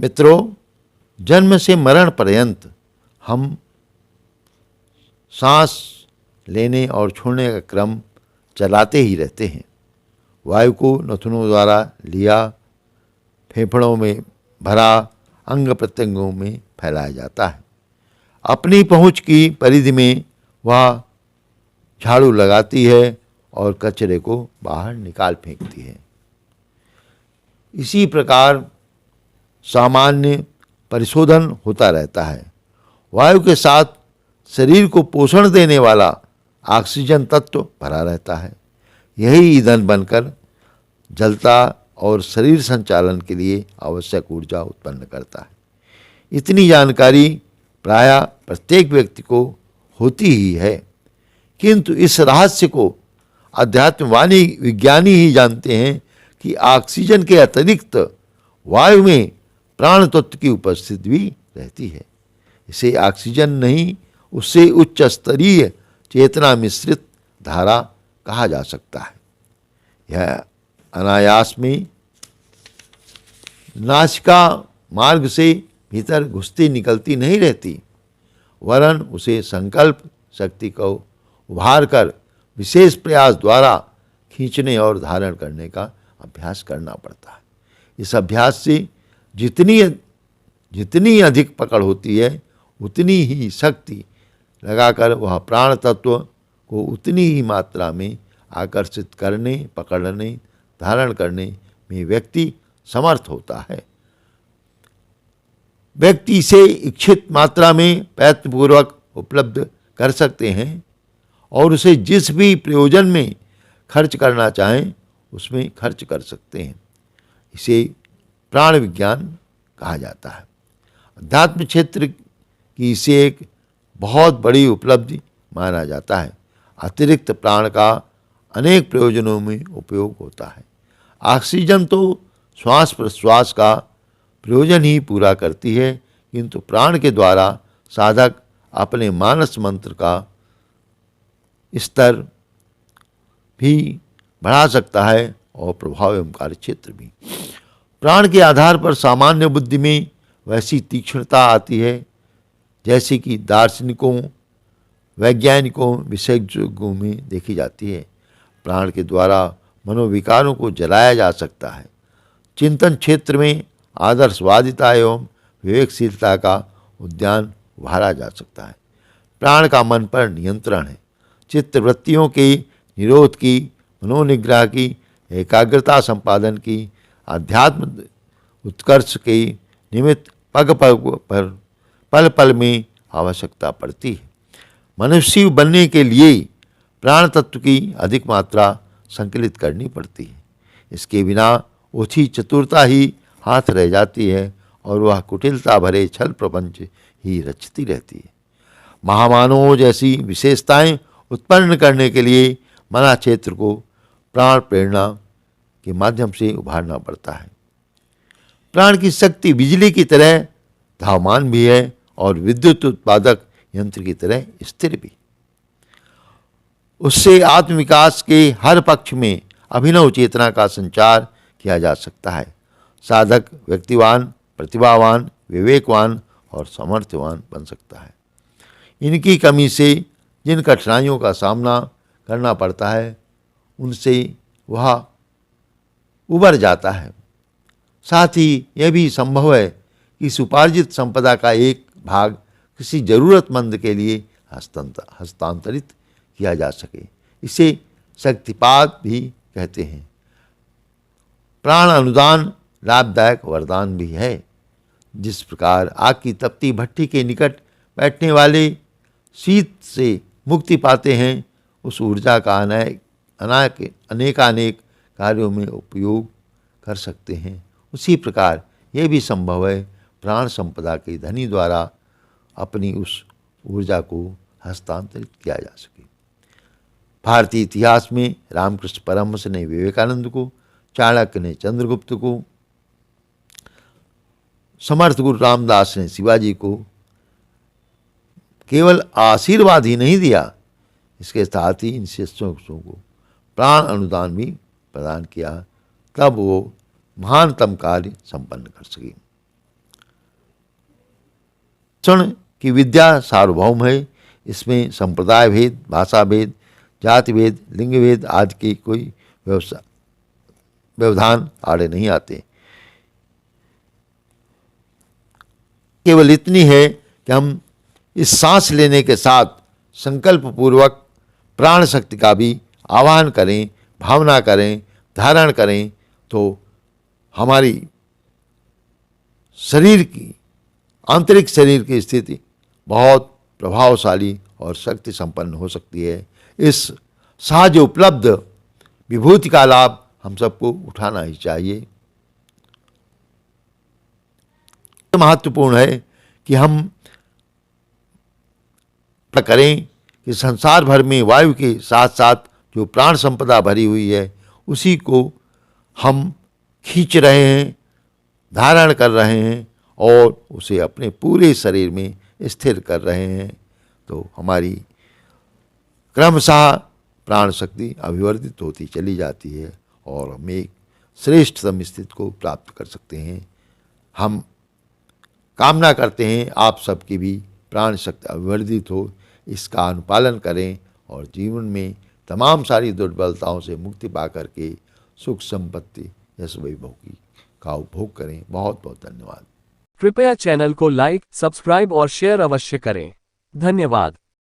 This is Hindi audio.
मित्रों, जन्म से मरण पर्यंत हम सांस लेने और छोड़ने का क्रम चलाते ही रहते हैं। वायु को नथुनों द्वारा लिया, फेफड़ों में भरा, अंग प्रत्यंगों में फैलाया जाता है। अपनी पहुंच की परिधि में वह झाड़ू लगाती है और कचरे को बाहर निकाल फेंकती है। इसी प्रकार सामान्य परिशोधन होता रहता है। वायु के साथ शरीर को पोषण देने वाला ऑक्सीजन तत्व भरा रहता है। यही ईंधन बनकर जलता और शरीर संचालन के लिए आवश्यक ऊर्जा उत्पन्न करता है। इतनी जानकारी प्रायः प्रत्येक व्यक्ति को होती ही है, किंतु इस रहस्य को अध्यात्मवादी विज्ञानी ही जानते हैं कि ऑक्सीजन के अतिरिक्त वायु में प्राण तत्व की उपस्थिति भी रहती है। इसे ऑक्सीजन नहीं, उससे उच्च स्तरीय चेतना मिश्रित धारा कहा जा सकता है। यह अनायास में नासिका मार्ग से भीतर घुसती निकलती नहीं रहती, वरन उसे संकल्प शक्ति को उभार कर विशेष प्रयास द्वारा खींचने और धारण करने का अभ्यास करना पड़ता है। इस अभ्यास से जितनी अधिक पकड़ होती है, उतनी ही शक्ति लगाकर वह प्राण तत्व को उतनी ही मात्रा में आकर्षित करने, पकड़ने, धारण करने में व्यक्ति समर्थ होता है। व्यक्ति इसे इच्छित मात्रा में प्रयत्नपूर्वक उपलब्ध कर सकते हैं और उसे जिस भी प्रयोजन में खर्च करना चाहें उसमें खर्च कर सकते हैं। इसे प्राण विज्ञान कहा जाता है। अध्यात्म क्षेत्र की इसे एक बहुत बड़ी उपलब्धि माना जाता है। अतिरिक्त प्राण का अनेक प्रयोजनों में उपयोग होता है। ऑक्सीजन तो श्वास प्रश्वास का प्रयोजन ही पूरा करती है, किंतु प्राण के द्वारा साधक अपने मानस मंत्र का स्तर भी बढ़ा सकता है और प्रभाव एवं कार्य क्षेत्र भी। प्राण के आधार पर सामान्य बुद्धि में वैसी तीक्ष्णता आती है जैसे कि दार्शनिकों, वैज्ञानिकों, विशेषज्ञों में देखी जाती है। प्राण के द्वारा मनोविकारों को जलाया जा सकता है। चिंतन क्षेत्र में आदर्शवादिता एवं विवेकशीलता का उद्यान उभारा जा सकता है। प्राण का मन पर नियंत्रण है। चित्तवृत्तियों के निरोध की, मनोनिग्रह की, एकाग्रता संपादन की, आध्यात्म उत्कर्ष के निमित्त पग पग पर पल पल में आवश्यकता पड़ती है। मनुष्य बनने के लिए प्राण तत्व की अधिक मात्रा संकलित करनी पड़ती है। इसके बिना ओछी चतुरता ही हाथ रह जाती है और वह कुटिलता भरे छल प्रपंच ही रचती रहती है। महामानवों जैसी विशेषताएं उत्पन्न करने के लिए मना क्षेत्र को प्राण प्रेरणा के माध्यम से उभारना पड़ता है। प्राण की शक्ति बिजली की तरह धावमान भी है और विद्युत उत्पादक यंत्र की तरह स्थिर भी। उससे आत्मविकास के हर पक्ष में अभिनव चेतना का संचार किया जा सकता है। साधक व्यक्तिवान, प्रतिभावान, विवेकवान और सामर्थ्यवान बन सकता है। इनकी कमी से जिन कठिनाइयों का सामना करना पड़ता है उनसे वह उबर जाता है। साथ ही यह भी संभव है कि इस उपार्जित संपदा का एक भाग किसी जरूरतमंद के लिए हस्तांतरित किया जा सके। इसे शक्तिपात भी कहते हैं। प्राण अनुदान लाभदायक वरदान भी है। जिस प्रकार आग की तपती भट्टी के निकट बैठने वाले शीत से मुक्ति पाते हैं, उस ऊर्जा का अनेकानेक कार्यों में उपयोग कर सकते हैं, उसी प्रकार यह भी संभव है प्राण संपदा के धनी द्वारा अपनी उस ऊर्जा को हस्तांतरित किया जा सके। भारतीय इतिहास में रामकृष्ण परमहंस ने विवेकानंद को, चाणक्य ने चंद्रगुप्त को, समर्थ गुरु रामदास ने शिवाजी को केवल आशीर्वाद ही नहीं दिया, इसके साथ ही इन शिष्यों को प्राण अनुदान भी प्रदान किया, तब वो महानतम कार्य संपन्न कर सके। शिक्षण की विद्या सार्वभौम है। इसमें संप्रदाय भेद, भाषा भेद, जाति भेद, लिंग भेद आदि के कोई व्यवधान आड़े नहीं आते। केवल इतनी है कि हम इस सांस लेने के साथ संकल्प पूर्वक प्राण शक्ति का भी आह्वान करें, भावना करें, धारण करें, तो हमारी शरीर की, आंतरिक शरीर की स्थिति बहुत प्रभावशाली और शक्ति संपन्न हो सकती है। इस सहज उपलब्ध विभूति का लाभ हम सबको उठाना ही चाहिए। महत्वपूर्ण है कि हम करें कि संसार भर में वायु के साथ साथ जो प्राण संपदा भरी हुई है उसी को हम खींच रहे हैं, धारण कर रहे हैं और उसे अपने पूरे शरीर में स्थिर कर रहे हैं। तो हमारी क्रमशः प्राण शक्ति अभिवर्धित होती चली जाती है और हम एक श्रेष्ठतम स्थिति को प्राप्त कर सकते हैं। हम कामना करते हैं आप सबकी भी प्राण शक्ति अभिवर्धित हो, इसका अनुपालन करें और जीवन में तमाम सारी दुर्बलताओं से मुक्ति पा करके सुख संपत्ति यश वैभव का उपभोग करें। बहुत बहुत धन्यवाद। कृपया चैनल को लाइक, सब्सक्राइब और शेयर अवश्य करें। धन्यवाद।